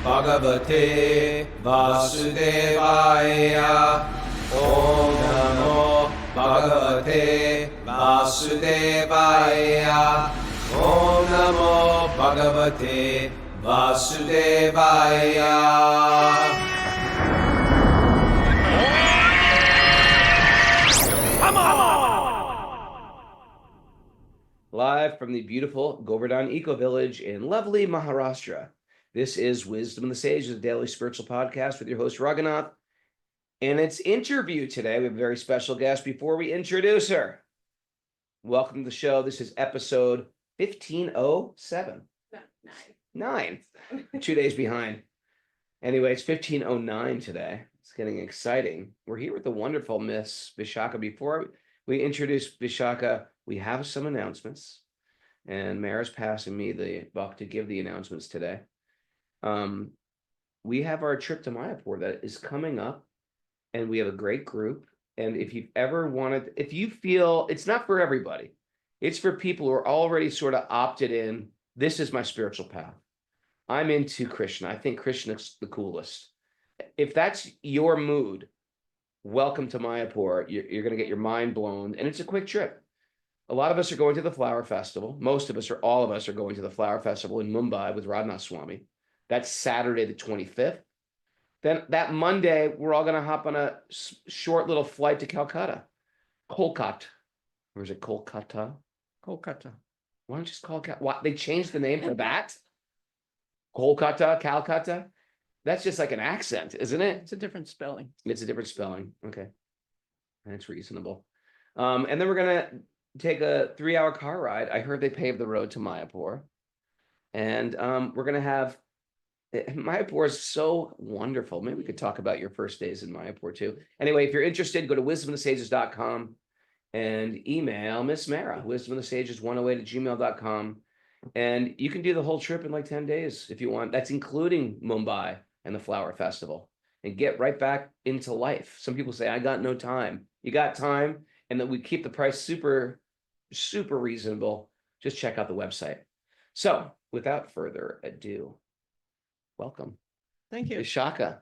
Bhagavate Vasudevaya. Om Namo Bhagavate Vasudevaya. Om Namo Bhagavate Vasudevaya. Live from the beautiful Govardhan Eco Village in lovely Maharashtra. This is Wisdom of the Sages, a daily spiritual podcast with your host, Raghunath. And it's interview today. We have a very special guest. Before we introduce her, welcome to the show. This is episode 1507. Nine. 2 days behind. Anyway, it's 1509 today. It's getting exciting. We're here with the wonderful Miss Vishaka. Before we introduce Vishaka, we have some announcements, and Mara's passing me the buck to give the announcements today. We have our trip to Mayapur that is coming up, and we have a great group. And if you've ever wanted, if you feel it's not for everybody, it's for people who are already sort of opted in. This is my spiritual path. I'm into Krishna. I think Krishna's the coolest. If that's your mood, welcome to Mayapur. You're going to get your mind blown, and it's a quick trip. A lot of us are going to the Flower Festival. Most of us, or all of us, are going to the Flower Festival in Mumbai with Raghunath Swami. That's Saturday the 25th. Then that Monday, we're all going to hop on a short little flight to Kolkata. Kolkata. Or is it Kolkata? Kolkata. Why don't you just call it? What? They changed the name for that? Kolkata, Calcutta? That's just like an accent, isn't it? It's a different spelling. It's a different spelling. Okay. That's reasonable. And then we're going to take a 3-hour car ride. I heard they paved the road to Mayapur. And we're going to have, Mayapur is so wonderful. Maybe we could talk about your first days in Mayapur too. Anyway, if you're interested, go to wisdomofthesages.com and email Miss Mara, wisdomofthesages108@gmail.com. And you can do the whole trip in like 10 days if you want. That's including Mumbai and the Flower Festival, and get right back into life. Some people say, I got no time. You got time, and that we keep the price super, super reasonable. Just check out the website. So without further ado, welcome. Thank you. Vishaka.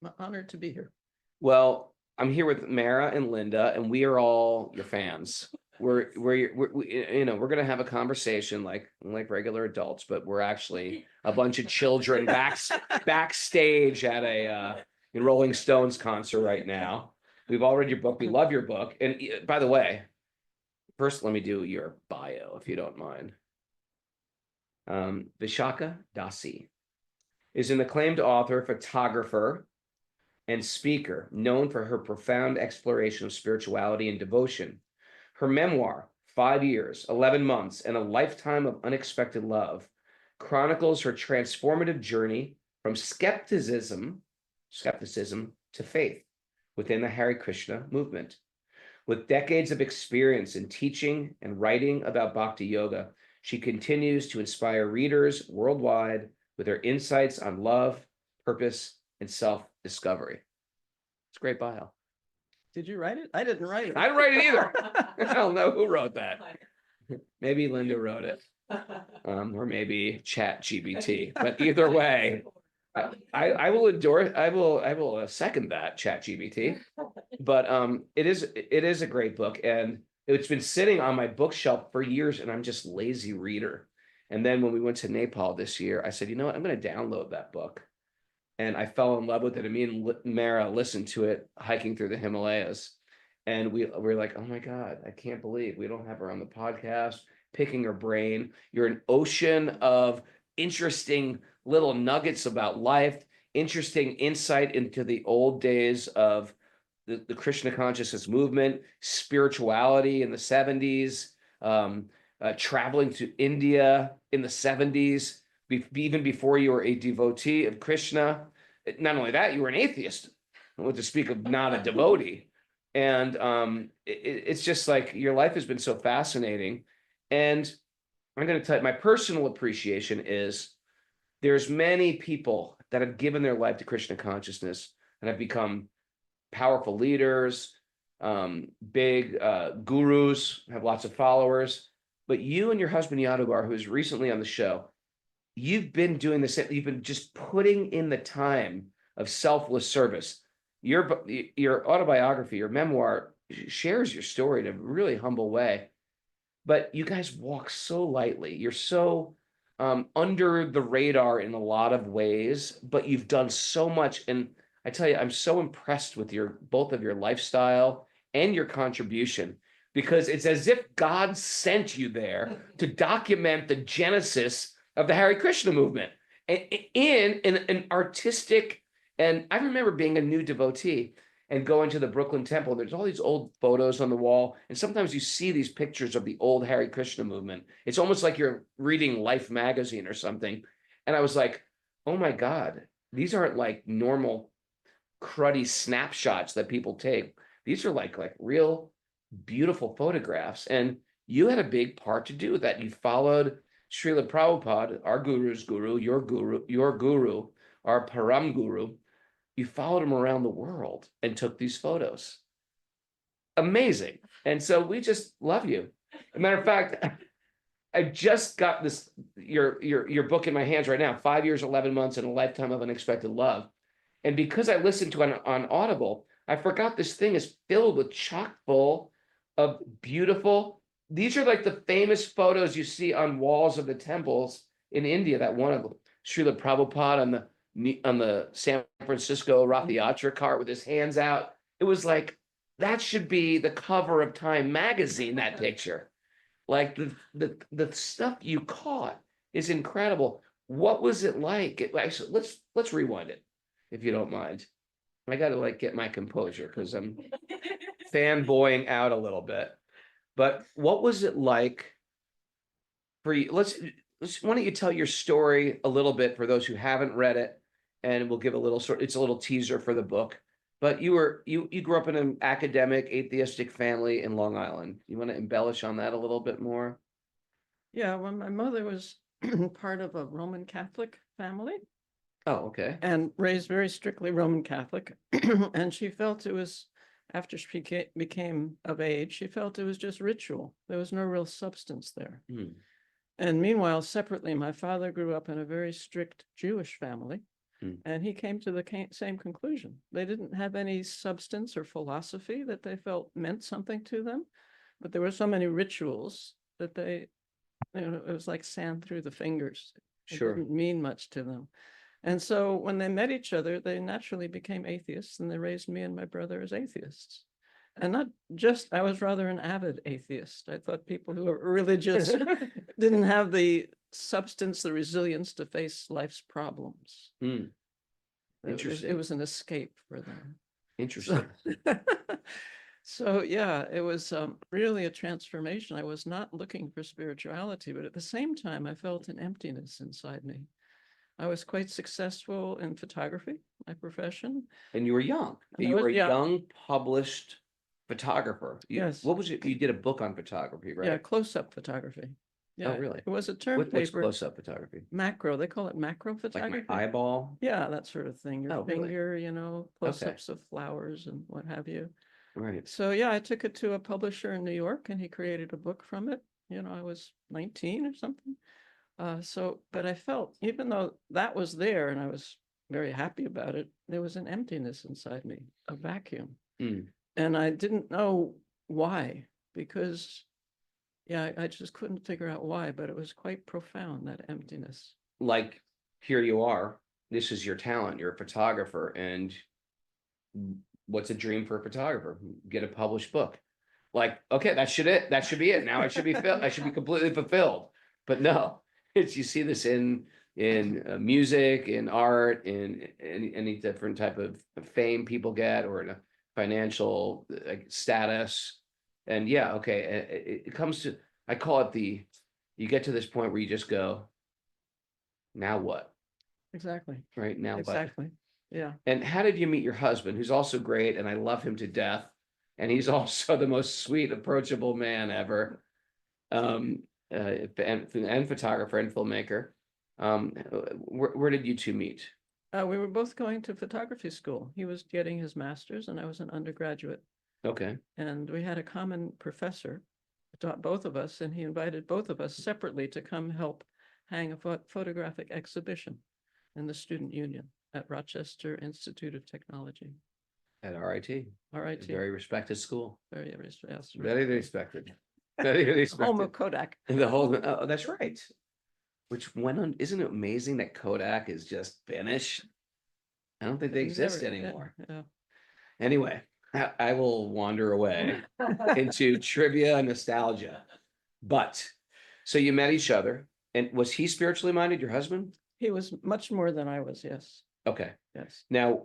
I'm honored to be here. Well, I'm here with Mara and Linda, and we are all your fans. We're you know, we're gonna have a conversation like regular adults, but we're actually a bunch of children backstage at a Rolling Stones concert right now. We've all read your book. We love your book. And by the way, first let me do your bio if you don't mind. Vishaka Dasi is an acclaimed author, photographer, and speaker known for her profound exploration of spirituality and devotion. Her memoir, 5 years, 11 months, and a lifetime of unexpected love, chronicles her transformative journey from skepticism to faith within the Hare Krishna movement. With decades of experience in teaching and writing about Bhakti Yoga, she continues to inspire readers worldwide with her insights on love, purpose, and self-discovery. It's a great bio. Did you write it? I didn't write it. I didn't write it either. I don't know who wrote that. Maybe Linda wrote it, or maybe ChatGPT. But either way, I will endorse. I will second that ChatGPT. But it is a great book, and it's been sitting on my bookshelf for years, and I'm just lazy reader. And then when we went to Nepal this year, I said, you know what, I'm going to download that book. And I fell in love with it. And me and Mara listened to it hiking through the Himalayas. And we're like, oh my God, I can't believe we don't have her on the podcast, picking her brain. You're an ocean of interesting little nuggets about life, interesting insight into the old days of the Krishna consciousness movement, spirituality in the 70s, traveling to India in the 70s. Even before you were a devotee of Krishna. Not only that, you were an atheist, to speak of not a devotee. And it's just like your life has been so fascinating. And I'm going to tell you, my personal appreciation is there's many people that have given their life to Krishna consciousness and have become powerful leaders, big gurus, have lots of followers. But you and your husband Yadugar, who is recently on the show, you've been doing this, you've been just putting in the time of selfless service. Your autobiography, your memoir shares your story in a really humble way, but you guys walk so lightly. You're so under the radar in a lot of ways, but you've done so much. And I tell you, I'm so impressed with both of your lifestyle and your contribution, because it's as if God sent you there to document the genesis of the Hare Krishna movement in an artistic. And I remember being a new devotee and going to the Brooklyn Temple. There's all these old photos on the wall, and sometimes you see these pictures of the old Hare Krishna movement. It's almost like you're reading Life magazine or something. And I was like, oh my God, these aren't like normal cruddy snapshots that people take. These are like real beautiful photographs. And you had a big part to do with that. You followed Srila Prabhupada, our guru's guru, your guru, our Param Guru. You followed him around the world and took these photos. Amazing. And so we just love you. As a matter of fact, I just got your book in my hands right now, 5 years, 11 months, and a lifetime of unexpected love. And because I listened to it on Audible, I forgot this thing is filled with chock full of beautiful. These are like the famous photos you see on walls of the temples in India. That one of Srila Prabhupada on the San Francisco Rath Yatra cart with his hands out. It was like, that should be the cover of Time magazine, that picture. Like the stuff you caught is incredible. What was it like? Actually, let's rewind it, if you don't mind. I got to get my composure because I'm fanboying out a little bit. But what was it like for you? Why don't you tell your story a little bit for those who haven't read it, and we'll give it's a little teaser for the book. But you grew up in an academic atheistic family in Long Island. You want to embellish on that a little bit more? Yeah, well, my mother was part of a Roman Catholic family. Oh, okay. And raised very strictly Roman Catholic. And she felt it was, after she became of age, she felt it was just ritual. There was no real substance there. And meanwhile, separately, my father grew up in a very strict Jewish family. And he came to the same conclusion. They didn't have any substance or philosophy that they felt meant something to them. But there were so many rituals that it was like sand through the fingers. It didn't mean much to them. And so when they met each other, they naturally became atheists, and they raised me and my brother as atheists. And not just, I was rather an avid atheist. I thought people who are religious didn't have the substance, the resilience to face life's problems. Interesting. It was an escape for them. Interesting. So yeah, it was really a transformation. I was not looking for spirituality, but at the same time, I felt an emptiness inside me. I was quite successful in photography, my profession. And you were young. You were a young published photographer. Yes. What was it? You did a book on photography, right? Yeah, close-up photography. Yeah, oh, really? It was a term What's paper. close-up photography? Macro, they call it macro photography. Like my eyeball? Yeah, that sort of thing. Your really? finger, close-ups of flowers and what have you. Right. So yeah, I took it to a publisher in New York, and he created a book from it. I was 19 or something. But I felt, even though that was there and I was very happy about it, there was an emptiness inside me, a vacuum. And I didn't know why, because I just couldn't figure out why, but it was quite profound, that emptiness. Like, here you are, this is your talent, you're a photographer, and what's a dream for a photographer? Get a published book. Like, okay, that should be it. Now I should be I should be completely fulfilled. But no, you see this in music, in art, in any different type of fame people get, or in a financial status. And it comes to, I call it you get to this point where you just go, now what? Exactly. Right now, exactly. What? Yeah. And how did you meet your husband, who's also great, and I love him to death, and he's also the most sweet, approachable man ever, and photographer and filmmaker. Where did you two meet? We were both going to photography school. He was getting his master's, and I was an undergraduate. Okay. And we had a common professor who taught both of us, and he invited both of us separately to come help hang a photographic exhibition in the Student Union at Rochester Institute of Technology. At RIT, RIT. very respected school, Very, very, yes, very respected, very home respected. of Kodak. And the whole, oh, that's right. Which went on, isn't it amazing that Kodak is just finished? I don't think they exist Never- yeah, anymore. yeah. Anyway, I will wander away into trivia and nostalgia. But, so you met each other, and was he spiritually minded, your husband? He was much more than I was, yes, Okay, yes. now,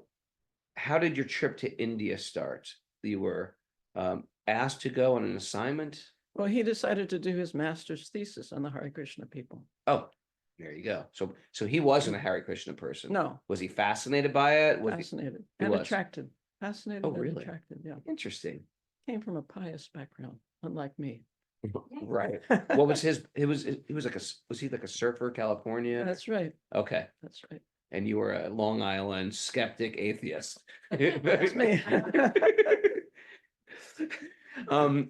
how did your trip to India start? You were asked to go on an assignment? Well, he decided to do his master's thesis on the Hare Krishna people. Oh, there you go. So he wasn't a Hare Krishna person. No, Was he fascinated by it? Was he fascinated He and was. attracted. Fascinated Oh, and really? attracted, yeah. interesting? Came from a pious background, unlike me. Right. What was his? He was like was he like a surfer, California? That's right, Okay. that's right. And you were a Long Island skeptic atheist. That's me.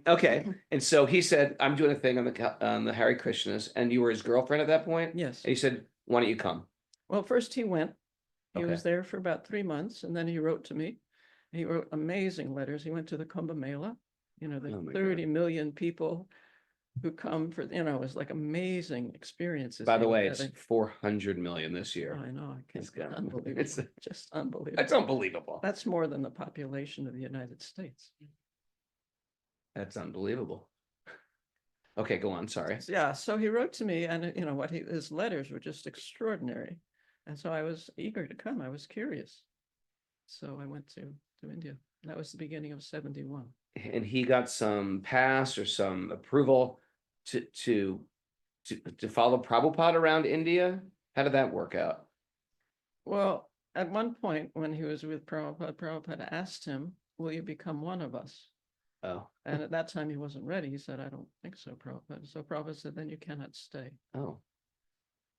Okay. And so he said, I'm doing a thing on the Hare Krishnas, and you were his girlfriend at that point? Yes. And he said, why don't you come? Well, first he went. He was Okay. there for about 3 months, and then he wrote to me. He wrote amazing letters. He went to the Kumbh Mela, the Oh my 30 million people who come for, it was like amazing experiences. By the he was way, it's having. 400 million this Oh, year. I know, I can't, It's gonna- unbelievable, it's- just unbelievable. That's unbelievable. That's more than the population of the United States. That's unbelievable. Okay, go on. Sorry. Yeah, so he wrote to me, and his letters were just extraordinary. And so I was eager to come. I was curious. So I went to India. That was the beginning of 71. And he got some pass or some approval to follow Prabhupada around India. How did that work out? Well, at one point when he was with Prabhupada, Prabhupada asked him, will you become one of us? Oh, And at that time he wasn't ready. He said, I don't think so, Prabhupada. So Prabhupada said, then you cannot stay. oh.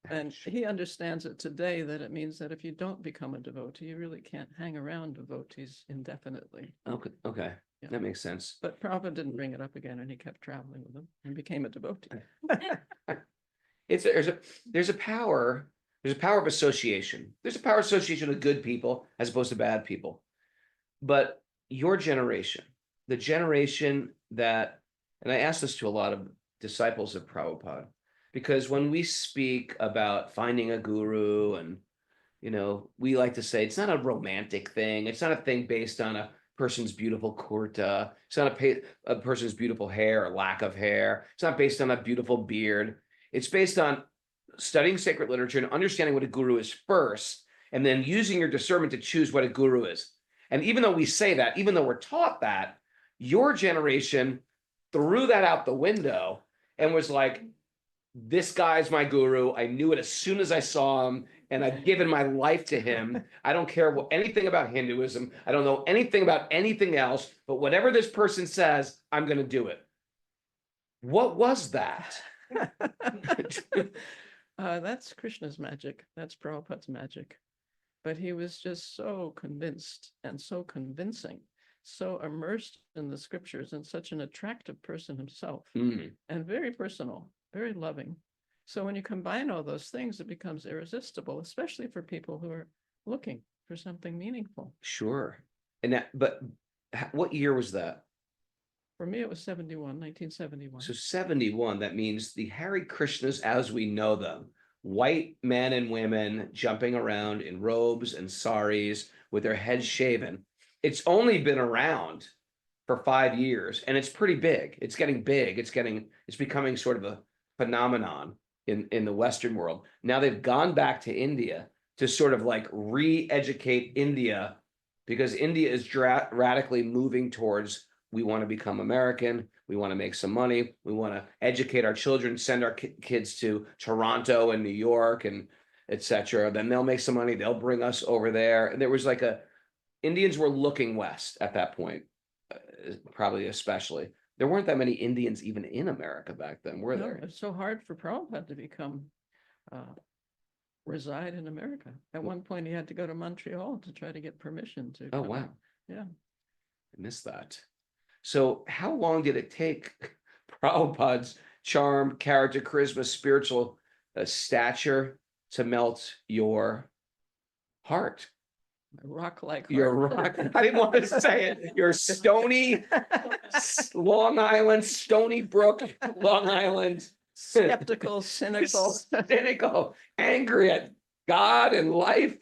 And he understands it today that it means that if you don't become a devotee, you really can't hang around devotees indefinitely. Okay, okay. Yeah. That makes sense. But Prabhupada didn't bring it up again, and he kept traveling with them and became a devotee. There's a power of association. There's a power of association of good people as opposed to bad people. But your generation, the generation that, and I ask this to a lot of disciples of Prabhupada, because when we speak about finding a guru, and we like to say it's not a romantic thing. It's not a thing based on a person's beautiful kurta. It's not a person's beautiful hair or lack of hair. It's not based on a beautiful beard. It's based on studying sacred literature and understanding what a guru is first, and then using your discernment to choose what a guru is. And even though we say that, even though we're taught that, your generation threw that out the window and was like, this guy's my guru. I knew it as soon as I saw him, and I've given my life to him. I don't care anything about Hinduism. I don't know anything about anything else, but whatever this person says, I'm going to do it. What was that? That's Krishna's magic. That's Prabhupada's magic. But he was just so convinced and so convincing, so immersed in the scriptures, and such an attractive person himself, and very personal, very loving. So when you combine all those things, it becomes irresistible, especially for people who are looking for something meaningful. Sure. But what year was that? For me, it was 1971. So 71, that means the Hare Krishnas as we know them, white men and women jumping around in robes and saris with their heads shaven. It's only been around for 5 years, and it's pretty big. It's getting big. It's becoming sort of a phenomenon in the Western world. Now they've gone back to India to sort of like re-educate India, because India is radically moving towards, we want to become American. We want to make some money. We want to educate our children, send our kids to Toronto and New York and etc. Then they'll make some money. They'll bring us over there. And there was like Indians were looking west at that point, probably especially. There weren't that many Indians even in America back then, were there? It's so hard for Prabhupada to reside in America. At one point, he had to go to Montreal to try to get permission to. Oh, wow. Yeah. I missed that. So how long did it take Prabhupada's charm, character, charisma, spiritual a stature to melt your heart. Rock-like Your heart. rock. I didn't want to say it. Your stony Long Island, Stony Brook, Long Island. Skeptical, cynical. Cynical, angry at God and life.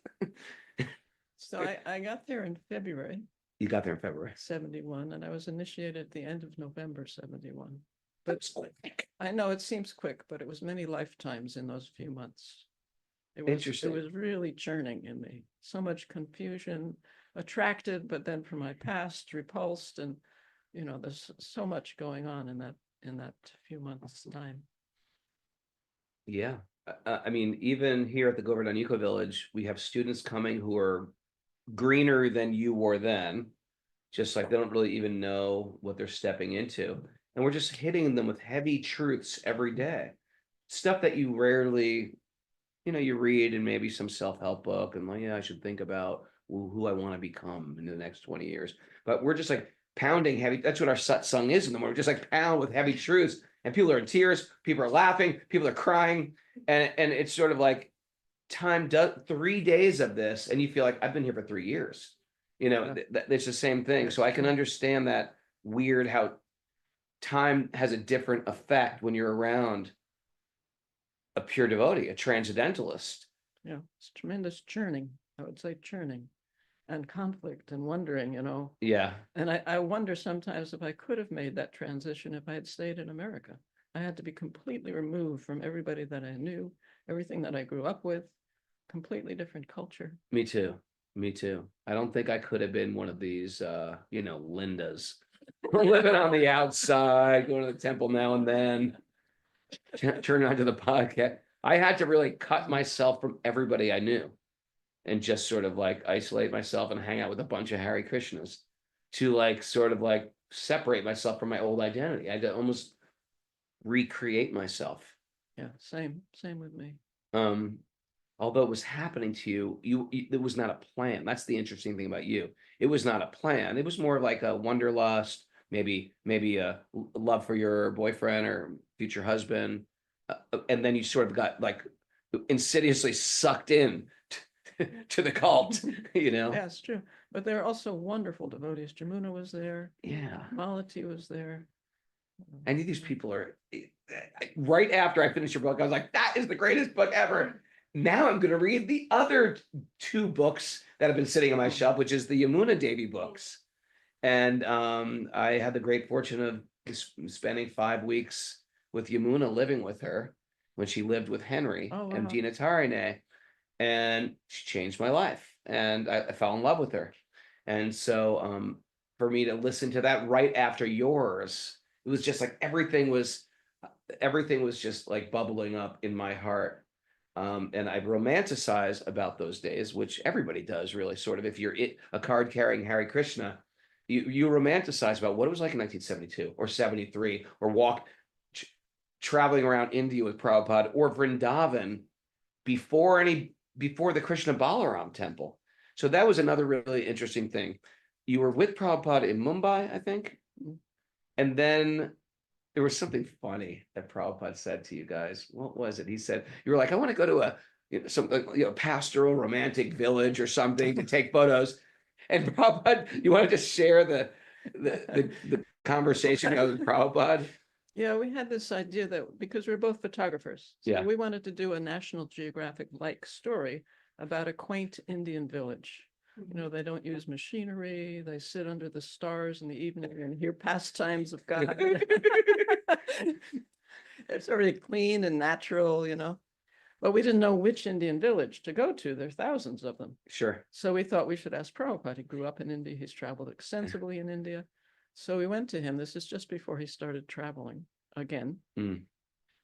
So I got there in February You got there in February. 71, and I was initiated at the end of November 71. That's quick. I know it seems quick, but it was many lifetimes in those few months. Interesting. It was really churning in me. So much confusion, attracted, but then from my past, repulsed, and there's so much going on in that few months' time. Yeah. I mean, even here at the Govardhan Eco Village, we have students coming who are greener than you were then, just like they don't really even know what they're stepping into. And we're just hitting them with heavy truths every day. Stuff that you rarely, you read in maybe some self-help book and like, yeah, I should think about who I want to become in the next 20 years. But we're just like pounding heavy. That's what our satsang is in the morning. We're just like pound with heavy truths. And people are in tears, people are laughing, people are crying. And it's sort of like time does 3 days of this, and you feel like I've been here for 3 years. It's the same thing. So I can understand that weird how time has a different effect when you're around a pure devotee, a transcendentalist. Yeah, it's tremendous churning. I would say churning and conflict and wondering, Yeah. And I wonder sometimes if I could have made that transition if I had stayed in America. I had to be completely removed from everybody that I knew, everything that I grew up with, completely different culture. Me too. I don't think I could have been one of these, Lindas. Living on the outside, going to the temple now and then, turning on to the podcast. I had to really cut myself from everybody I knew and just sort of like isolate myself and hang out with a bunch of Hare Krishnas to like sort of like separate myself from my old identity. I had to almost recreate myself. Yeah, same with me. Although it was happening to you, it was not a plan. That's the interesting thing about you. It was not a plan. It was more like a wanderlust, maybe a love for your boyfriend or future husband, and then you sort of got like insidiously sucked in to the cult. Yeah, it's true. But there are also wonderful devotees. Jamuna was there. Yeah. Malati was there. Any of these people are. Right after I finished your book, I was like, that is the greatest book ever. Now I'm going to read the other 2 books that have been sitting on my shelf, which is the Yamuna Devi books. And I had the great fortune of spending 5 weeks with Yamuna, living with her when she lived with Henry and Dina Tarine. And she changed my life. And I fell in love with her. And so for me to listen to that right after yours, it was just like everything was just like bubbling up in my heart. And I've romanticized about those days, which everybody does really, sort of. If you're a card carrying Hare Krishna, you romanticize about what it was like in 1972 or 73, or traveling around India with Prabhupada, or Vrindavan before the Krishna Balaram temple. So that was another really interesting thing. You were with Prabhupada in Mumbai, I think. And then there was something funny that Prabhupada said to you guys. What was it? He said, you were like, I want to go to a pastoral romantic village or something to take photos. And Prabhupada, you want to just share the conversation with Prabhupada? Yeah, we had this idea that because we're both photographers, so we wanted to do a National Geographic-like story about a quaint Indian village. They don't use machinery. They sit under the stars in the evening and hear pastimes of God. It's already clean and natural, But we didn't know which Indian village to go to. There are thousands of them. Sure. So we thought we should ask Prabhupada. He grew up in India. He's traveled extensively in India. So we went to him. This is just before he started traveling again. And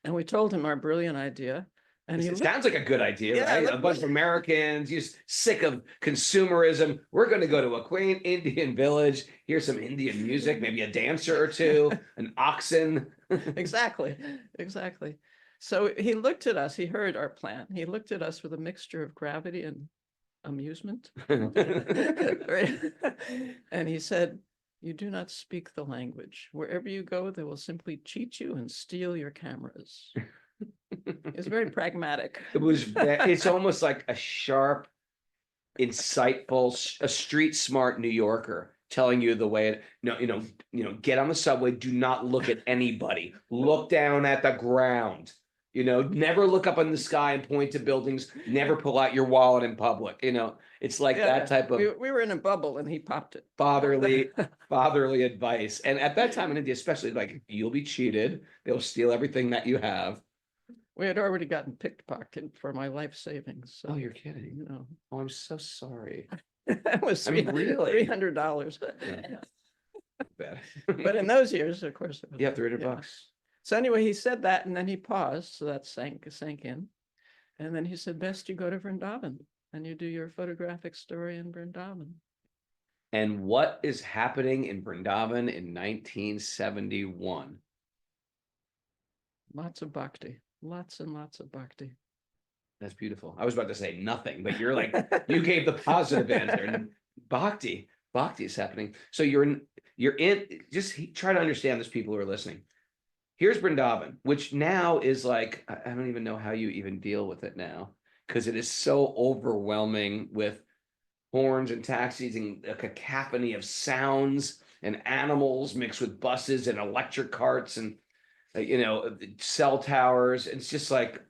we told him our brilliant idea. And it sounds like a good idea, right? A bunch of Americans, just sick of consumerism. We're going to go to a quaint Indian village, hear some Indian music, maybe a dancer or two, an oxen. Exactly. So he looked at us. He heard our plan. He looked at us with a mixture of gravity and amusement. And he said, you do not speak the language. Wherever you go, they will simply cheat you and steal your cameras. It's very pragmatic. It was, it's almost like a sharp, insightful, a street smart New Yorker telling you the way it, no, get on the subway, do not look at anybody, look down at the ground, never look up in the sky and point to buildings, never pull out your wallet in public, it's like that type of we were in a bubble and he popped it. fatherly advice. And at that time in India, especially, like, you'll be cheated, they'll steal everything that you have. We had already gotten pickpocketed for my life savings. So, Oh, you're kidding. Oh, I'm so sorry. That was really $300. bad. But in those years, of course, it was, Yeah, $300. So anyway, he said that, and then he paused, so that sank in. And then he said, best you go to Vrindavan and you do your photographic story in Vrindavan. And what is happening in Vrindavan in 1971? Lots of bhakti, lots and lots of bhakti. That's beautiful. I was about to say nothing, but you're like, you gave the positive answer. And bhakti is happening. So you're in, just try to understand this, people who are listening. Here's Vrindavan, which now is like, I don't even know how you even deal with it now, because it is so overwhelming with horns and taxis and a cacophony of sounds and animals mixed with buses and electric carts and, cell towers. It's just like,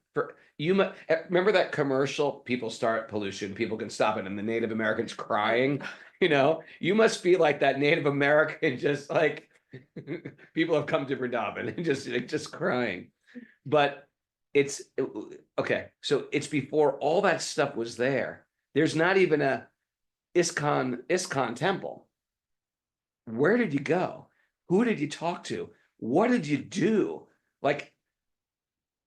remember that commercial, people start pollution, people can stop it, and the Native Americans crying, you must be like that Native American, just like, people have come to Vrindavan and just crying. But it's okay. So it's before all that stuff was there. There's not even a ISKCON temple. Where did you go? Who did you talk to? What did you do? Like,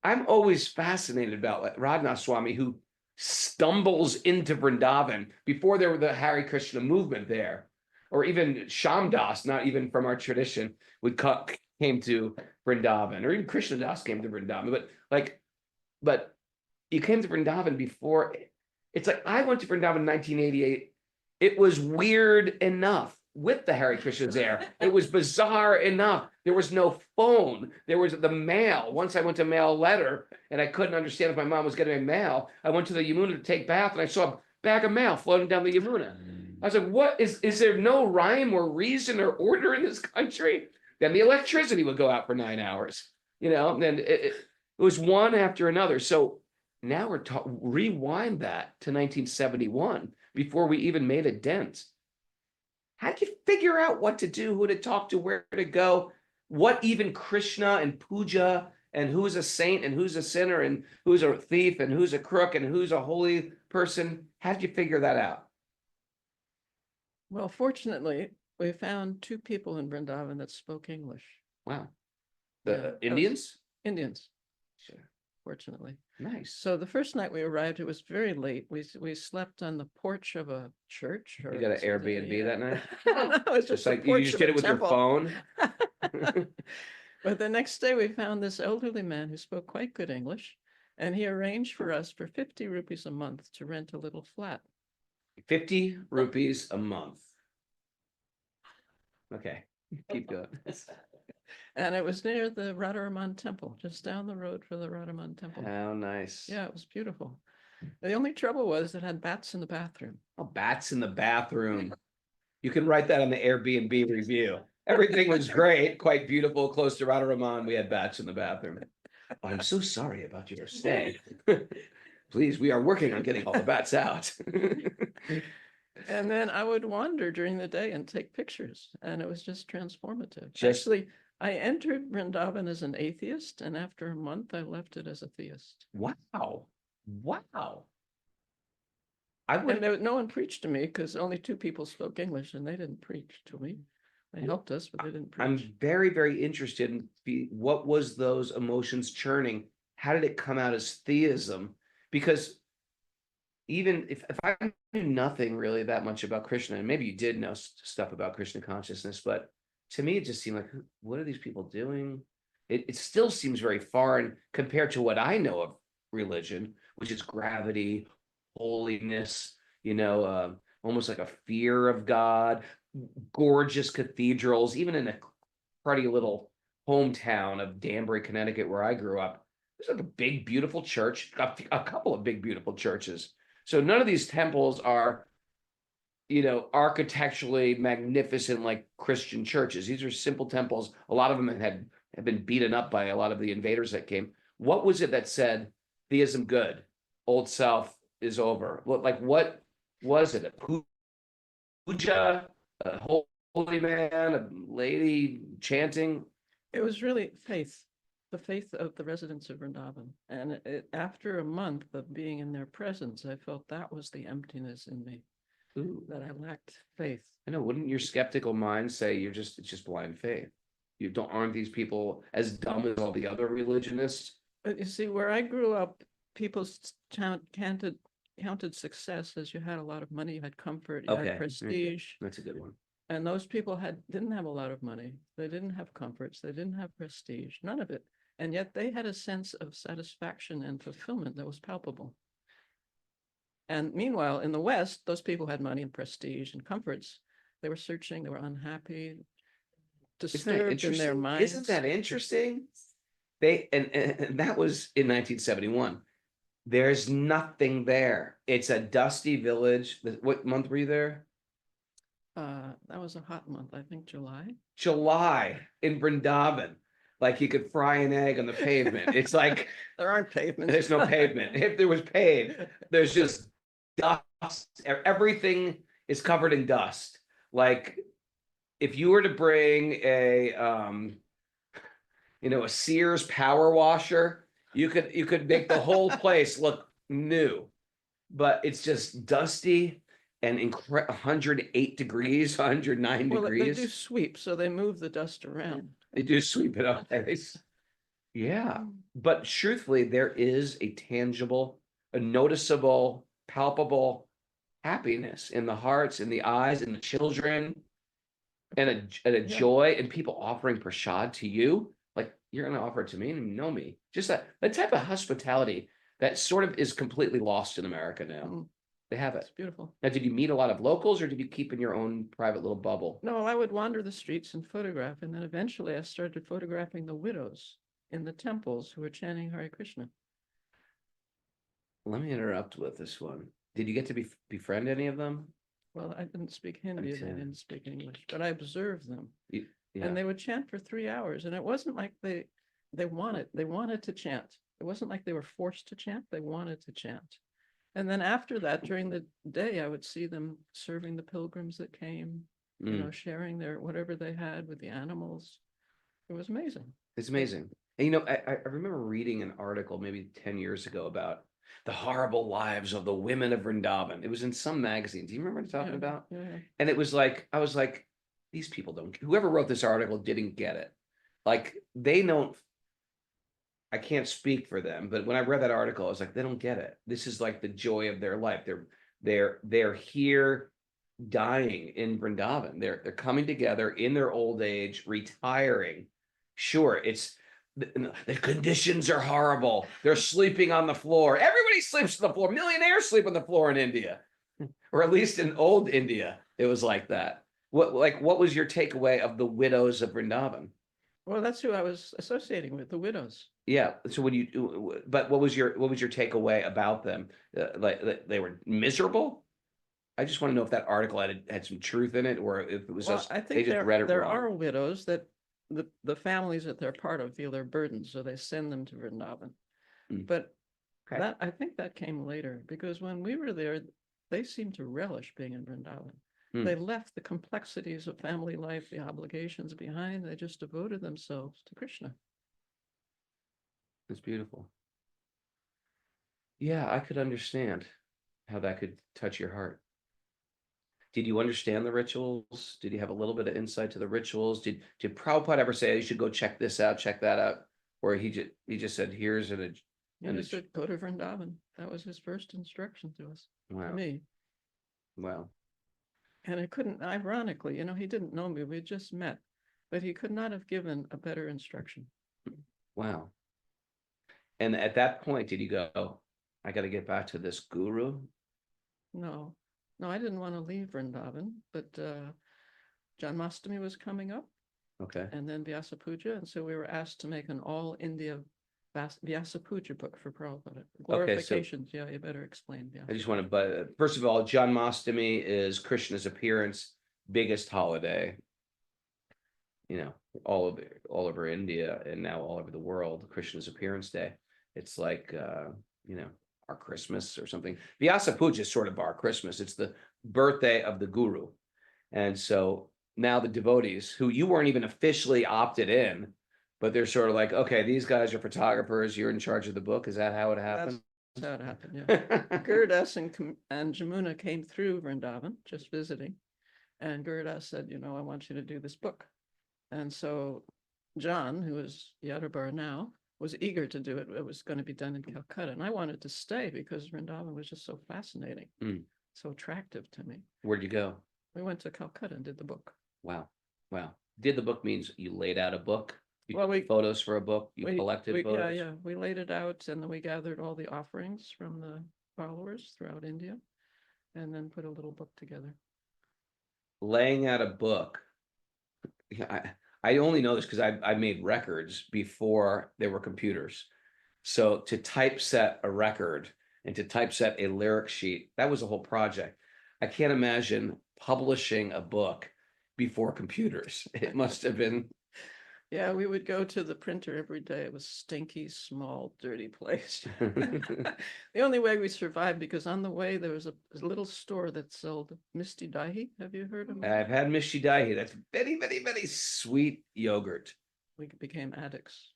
I'm always fascinated about like Raghunath Swami, who stumbles into Vrindavan before there were the Hare Krishna movement there. Or even Shyam Das, not even from our tradition, came to Vrindavan, or even Krishna Das came to Vrindavan. But you came to Vrindavan before. It's like, I went to Vrindavan in 1988. It was weird enough with the Hare Krishnas there. It was bizarre enough. There was no phone. There was the mail. Once I went to mail a letter, and I couldn't understand if my mom was getting mail. I went to the Yamuna to take bath, and I saw a bag of mail floating down the Yamuna. I was like, what is there no rhyme or reason or order in this country? Then the electricity would go out for 9 hours, and then it was one after another. So now we're rewind that to 1971 before we even made a dent. How did you figure out what to do, who to talk to, where to go, what even Krishna and puja, and who's a saint and who's a sinner and who's a thief and who's a crook and who's a holy person? How did you figure that out? Well, fortunately, we found 2 people in Vrindavan that spoke English. Wow. Yeah, Indians? Indians. Sure. Fortunately. Nice. So the first night we arrived, it was very late. We slept on the porch of a church. You got an Airbnb that night? No, it was Just the like you porch just of did a it with temple. your phone? But the next day we found this elderly man who spoke quite good English, and he arranged for us for 50 rupees a month to rent a little flat. 50 rupees a month. Okay, keep going. And it was near the Radharaman temple, just down the road from the Radharaman temple. How nice. Yeah, it was beautiful. The only trouble was it had bats in the bathroom. Oh, bats in the bathroom. You can write that on the Airbnb review. Everything was great, quite beautiful, close to Radharaman. We had bats in the bathroom. Oh, I'm so sorry about your stay. Please, we are working on getting all the bats out. And then I would wander during the day and take pictures, and it was just transformative. Just- Actually, I entered Vrindavan as an atheist, and after a month, I left it as a theist. Wow. Wow. And no one preached to me because only 2 people spoke English, and they didn't preach to me. They helped us, but they didn't preach. I'm very, very interested in what was those emotions churning? How did it come out as theism? Because even if I knew nothing really that much about Krishna, and maybe you did know stuff about Krishna consciousness, but to me, it just seemed like, what are these people doing? It still seems very foreign compared to what I know of religion, which is gravity, holiness, almost like a fear of God, gorgeous cathedrals, even in a cruddy little hometown of Danbury, Connecticut, where I grew up. There's like a big, beautiful church, a couple of big, beautiful churches. So none of these temples are, architecturally magnificent like Christian churches. These are simple temples. A lot of them have been beaten up by a lot of the invaders that came. What was it that said theism good, old self is over? What was it? A puja, a holy man, a lady chanting? It was really faith, the faith of the residents of Vrindavan. And after a month of being in their presence, I felt that was the emptiness in me, that I lacked faith. I know. Wouldn't your skeptical mind say it's just blind faith? Aren't these people as dumb as all the other religionists? But you see, where I grew up, people counted success as you had a lot of money, you had comfort, you had prestige. That's a good one. And those people didn't have a lot of money. They didn't have comforts. They didn't have prestige, none of it. And yet they had a sense of satisfaction and fulfillment that was palpable. And meanwhile, in the West, those people had money and prestige and comforts. They were searching, they were unhappy, disturbed in their minds. Isn't that interesting? And that was in 1971. There's nothing there. It's a dusty village. What month were you there? That was a hot month, I think July. July in Vrindavan. Like you could fry an egg on the pavement. It's like there aren't pavements. There's no pavement. If there was paved, there's just dust. Everything is covered in dust. Like if you were to bring a Sears power washer, you could make the whole place look new. But it's just dusty and 108 degrees, 109 degrees. They do sweep, so they move the dust around. They do sweep it up. Yeah. But truthfully, there is a tangible, a noticeable, palpable happiness in the hearts, in the eyes, in the children, and a joy, and people offering prasad to you. Like you're going to offer it to me and you know me. Just that type of hospitality that sort of is completely lost in America now. They have it. It's beautiful. Now, did you meet a lot of locals or did you keep in your own private little bubble? No, I would wander the streets and photograph. And then eventually I started photographing the widows in the temples who were chanting Hare Krishna. Let me interrupt with this one. Did you get to befriend any of them? Well, I didn't speak Hindi, they didn't speak English, but I observed them. Yeah. And they would chant for 3 hours. And it wasn't like they wanted to chant. It wasn't like they were forced to chant. They wanted to chant. And then after that, during the day, I would see them serving the pilgrims that came, sharing their whatever they had with the animals. It was amazing. It's amazing. And I remember reading an article maybe 10 years ago about the horrible lives of the women of Vrindavan. It was in some magazine. Do you remember what I'm talking about? Yeah. And it was like, I was like, these people whoever wrote this article didn't get it. Like they don't, I can't speak for them, but when I read that article, I was like, they don't get it. This is like the joy of their life. They're here dying in Vrindavan. They're coming together in their old age, retiring. Sure, the conditions are horrible. They're sleeping on the floor. Everybody sleeps on the floor. Millionaires sleep on the floor in India, or at least in old India, it was like that. What was your takeaway of the widows of Vrindavan? Well, that's who I was associating with, the widows. Yeah. So but what was your takeaway about them? Like they were miserable? I just want to know if that article had some truth in it, or if it was just, I think they just read it there wrong. are widows that the families that they're part of feel they're burdened, so they send them to Vrindavan. But Okay. I think that came later, because when we were there, they seemed to relish being in Vrindavan. They left the complexities of family life, the obligations behind. They just devoted themselves to Krishna. It's beautiful. Yeah, I could understand how that could touch your heart. Did you understand the rituals? Did you have a little bit of insight to the rituals? Did Prabhupada ever say you should go check this out, check that out? Or he just said, here's an He said, go to Vrindavan. That was his first instruction to us, wow. to me. Wow. And it couldn't, ironically, he didn't know me. We had just met, but he could not have given a better instruction. Wow. And at that point, did you go, I got to get back to this guru? No, I didn't want to leave Vrindavan, but Janmashtami was coming up. Okay. And then Vyasa Puja. And so we were asked to make an all India Vyasa Puja book for Prabhupada. Okay, so Glorifications, yeah, you better explain. Yeah. I just want to, but first of all, Janmashtami is Krishna's appearance, biggest holiday. You know, all over India and now all over the world, Krishna's appearance day. It's like you know, our Christmas or something. Vyasa Puja is sort of our Christmas. It's the birthday of the guru. And so now the devotees who you weren't even officially opted in, but they're sort of like, okay, these guys are photographers, you're in charge of the book. Is that how it happened? That's how it happened, yeah. Gurdas and Jamuna came through Vrindavan, just visiting. And Gurdas said, you know, I want you to do this book. And so John, who is Yadabar now, was eager to do it. It was going to be done in Calcutta. And I wanted to stay because Vrindavan was just so fascinating, so attractive to me. Where'd you go? We went to Calcutta and did the book. Wow. Wow. Did the book means you laid out a book? You Well, took photos for a book, you collected Yeah, photos? yeah. We laid it out and then we gathered all the offerings from the followers throughout India and then put a little book together. Laying out a book. I only know this because I made records before there were computers. So to typeset a record and to typeset a lyric sheet, that was a whole project. I can't imagine publishing a book before computers. It must have been. Yeah, we would go to the printer every day. It was stinky, small, dirty place. The only way we survived, because on the way there was a little store that sold Misty Dahi. Have you heard of it? I've had Misty Dahi. That's very, very, very sweet yogurt. We became addicts.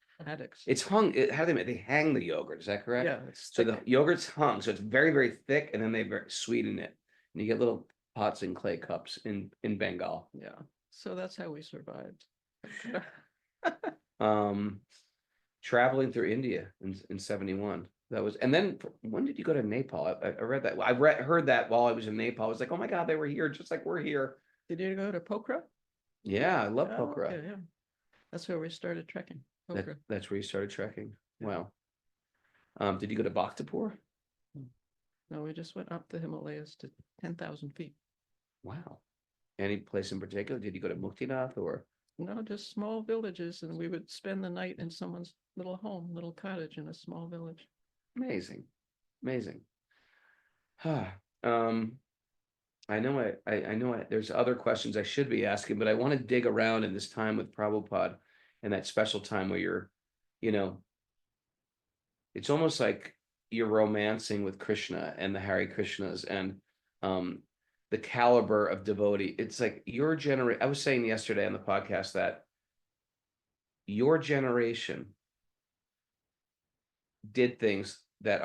It's hung. How do they hang the yogurt? Is that correct? Yeah. It's So the yogurt's hung. So it's very, very thick, and then they sweeten it. And you get little pots and clay cups in Bengal. Yeah. So that's how we survived. Traveling through India in 71. That was, and then when did you go to Nepal? I read that. Heard that while I was in Nepal. I was like, oh my God, they were here just like we're here. Did you go to Pokhara? Yeah, I love Oh, Pokhara. okay, yeah. That's where we started trekking. Pokhara. That's where you started trekking. Yeah. Wow. Did you go to Bhaktapur? No, we just went up the Himalayas to 10,000 feet. Wow. Any place in particular? Did you go to Muktinath or? No, just small villages, and we would spend the night in someone's little home, little cottage in a small village. Amazing. I know there's other questions I should be asking, but I want to dig around in this time with Prabhupada and that special time where you're, you know, it's almost like you're romancing with Krishna and the Hare Krishnas and the caliber of devotee. It's like your generation. I was saying yesterday on the podcast that your generation did things that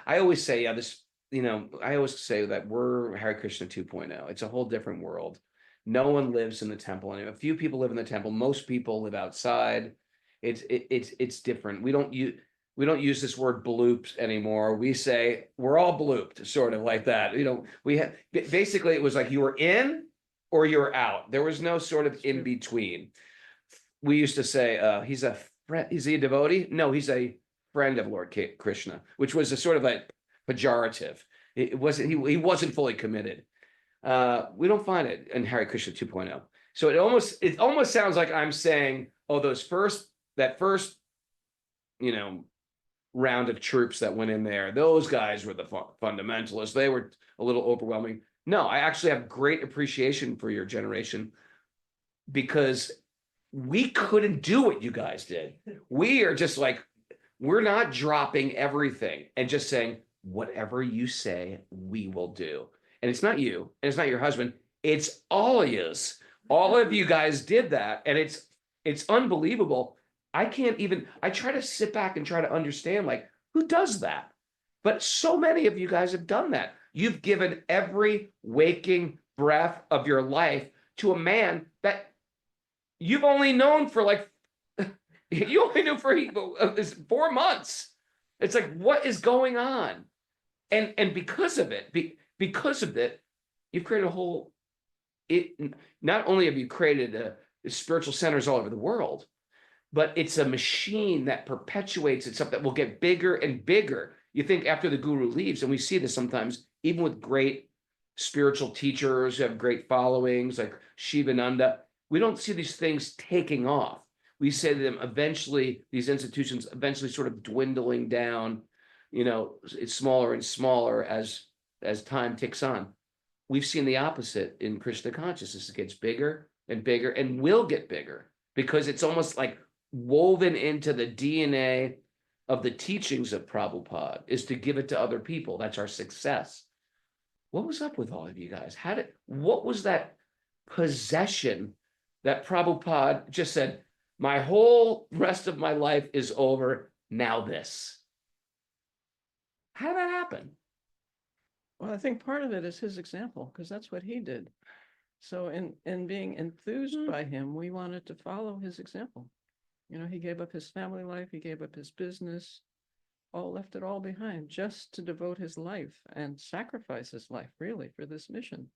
I always say, yeah, this, you know, I always say that we're Hare Krishna 2.0. It's a whole different world. No one lives in the temple anymore. A few people live in the temple. Most people live outside. It's different. We don't use this word blooped anymore. We say we're all blooped, sort of like that. You know, basically it was like you were in or you were out. There was no sort of in between. We used to say he's a friend. Is he a devotee? No, he's a friend of Lord Krishna, which was a sort of like pejorative. It wasn't. He wasn't fully committed. We don't find it in Hare Krishna 2.0. So it almost sounds like I'm saying, oh, that first, you know, round of troops that went in there, those guys were the fundamentalists. They were a little overwhelming. No, I actually have great appreciation for your generation because we couldn't do what you guys did. We are just like, we're not dropping everything and just saying, whatever you say, we will do. And it's not you, and it's not your husband. It's all of yous. All of you guys did that. And it's unbelievable. I try to sit back and try to understand, like, who does that? But so many of you guys have done that. You've given every waking breath of your life to a man that you've only known for you only knew for 4 months. It's like, what is going on? And because of it, you've created not only have you created spiritual centers all over the world, but it's a machine that perpetuates itself that will get bigger and bigger. You think after the guru leaves, and we see this sometimes, even with great spiritual teachers who have great followings like Shivananda, we don't see these things taking off. we say to them, eventually, these institutions eventually sort of dwindling down, it's smaller and smaller as time ticks on. We've seen the opposite in Krishna consciousness. It gets bigger and bigger and will get bigger because it's almost like woven into the DNA of the teachings of Prabhupada is to give it to other people. That's our success. What was up with all of you guys? What was that possession that Prabhupada just said, my whole rest of my life is over, now this? How did that happen? Well, I think part of it is his example, because that's what he did. So in being enthused by him, we wanted to follow his example. He gave up his family life, he gave up his business, left it all behind just to devote his life and sacrifice his life really for this mission.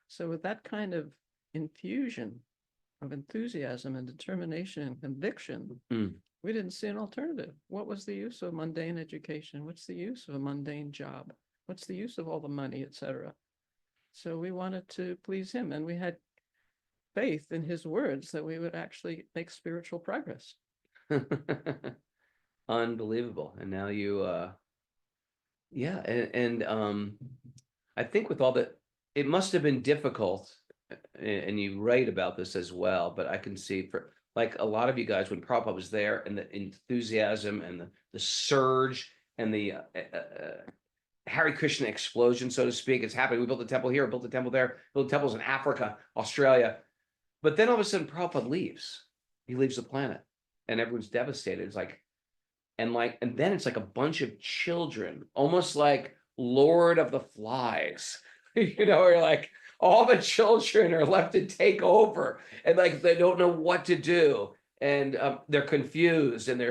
So with that kind of infusion of enthusiasm and determination and conviction, we didn't see an alternative. What was the use of mundane education? What's the use of a mundane job? What's the use of all the money, etc.? So we wanted to please him, and we had faith in his words that we would actually make spiritual progress. Unbelievable. And now you I think with all that, it must have been difficult, and you write about this as well, but I can see for like a lot of you guys when Prabhupada was there and the enthusiasm and the surge and the Hare Krishna explosion, so to speak, it's happening. We built a temple here, built a temple there, built temples in Africa, Australia. But then all of a sudden Prabhupada leaves. He leaves the planet and everyone's devastated. It's like, and then it's like a bunch of children, almost like Lord of the Flies, or like all the children are left to take over and like they don't know what to do. And they're confused and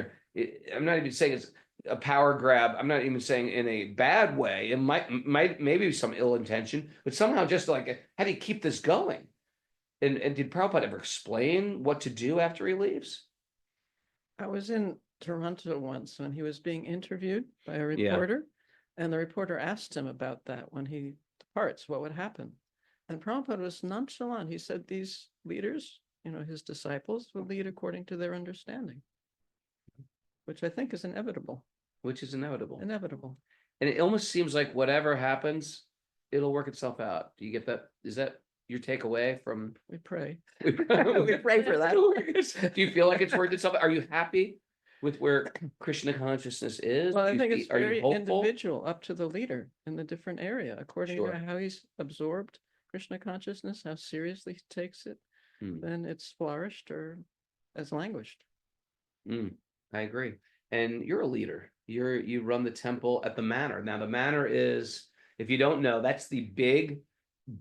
I'm not even saying it's a power grab. I'm not even saying in a bad way. It might maybe some ill intention, but somehow just like, how do you keep this going? And did Prabhupada ever explain what to do after he leaves? I was in Toronto once when he was being interviewed by a reporter, and the reporter asked him about that when he departs, what would happen? And Prabhupada was nonchalant. He said these leaders, his disciples, will lead according to their understanding, which I think is inevitable. Which is inevitable. Inevitable. And it almost seems like whatever happens, it'll work itself out. Do you get that? Is that your takeaway from? We pray. We pray for that. Do you feel like it's worked itself? Are you happy with where Krishna consciousness is? Well, I think it's very individual, up to the leader in the different area, according to how he's absorbed Krishna consciousness, how seriously he takes it, then it's flourished or has languished. I agree. And you're a leader. You run the temple at the manor. Now the manor is, if you don't know, that's the big,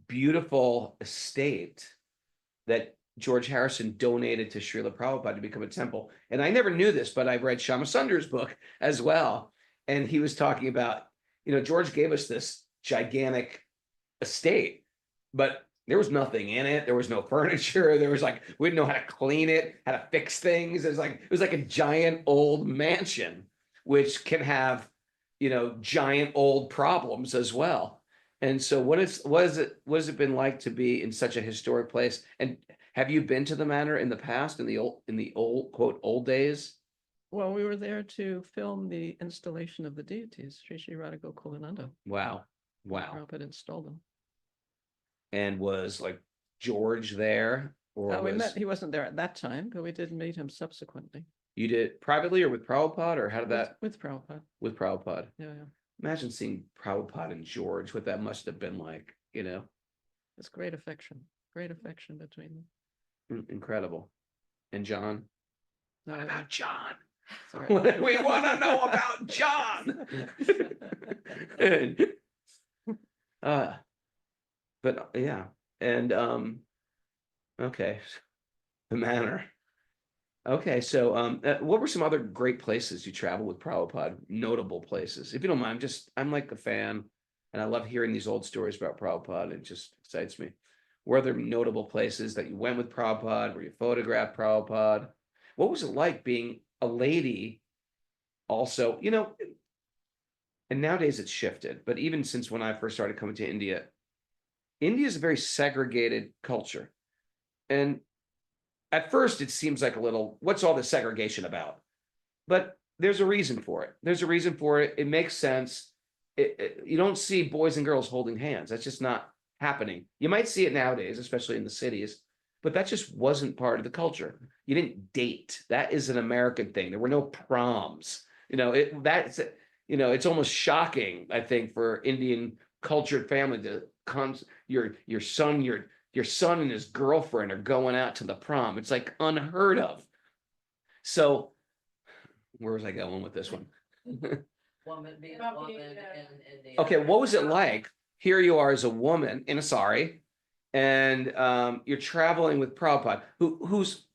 beautiful estate that George Harrison donated to Srila Prabhupada to become a temple. And I never knew this, but I read Shama Sundar's book as well. And he was talking about, George gave us this gigantic estate, but there was nothing in it. There was no furniture. There was we didn't know how to clean it, how to fix things. It was like a giant old mansion, which can have, giant old problems as well. And so what has it been like to be in such a historic place? And have you been to the manor in the past, in the old quote old days? Well, we were there to film the installation of the deities, Sri Sri Radha Gokulananda. Wow. Prabhupada installed them. And was George there? Or we met, he wasn't there at that time, but we did meet him subsequently. You did privately or with Prabhupada, or how did that? With Prabhupada. With Prabhupada. Yeah. Imagine seeing Prabhupada and George, what that must have been like, It's great affection between them. Incredible. And John? No, what about John? Right. We want to know about John. But yeah. And okay. The manor. Okay, so what were some other great places you traveled with Prabhupada? Notable places, if you don't mind. I'm like a fan, and I love hearing these old stories about Prabhupada. It just excites me. Were there notable places that you went with Prabhupada, where you photographed Prabhupada? What was it like being a lady? Also, and nowadays it's shifted, but even since when I first started coming to India is a very segregated culture, and at first it seems like a little, what's all this segregation about? But there's a reason for it. There's a reason for it. It makes sense. You don't see boys and girls holding hands. That's just not happening. You might see it nowadays, especially in the cities, but that just wasn't part of the culture. You didn't date. That is an American thing. There were no proms. It's almost shocking, I think, for Indian cultured family to come. Your son and his girlfriend are going out to the prom. It's like unheard of. So where was I going with this one? Woman being a woman in the. Okay, what was it like? Here you are as a woman in a sari, and you're traveling with Prabhupada, who's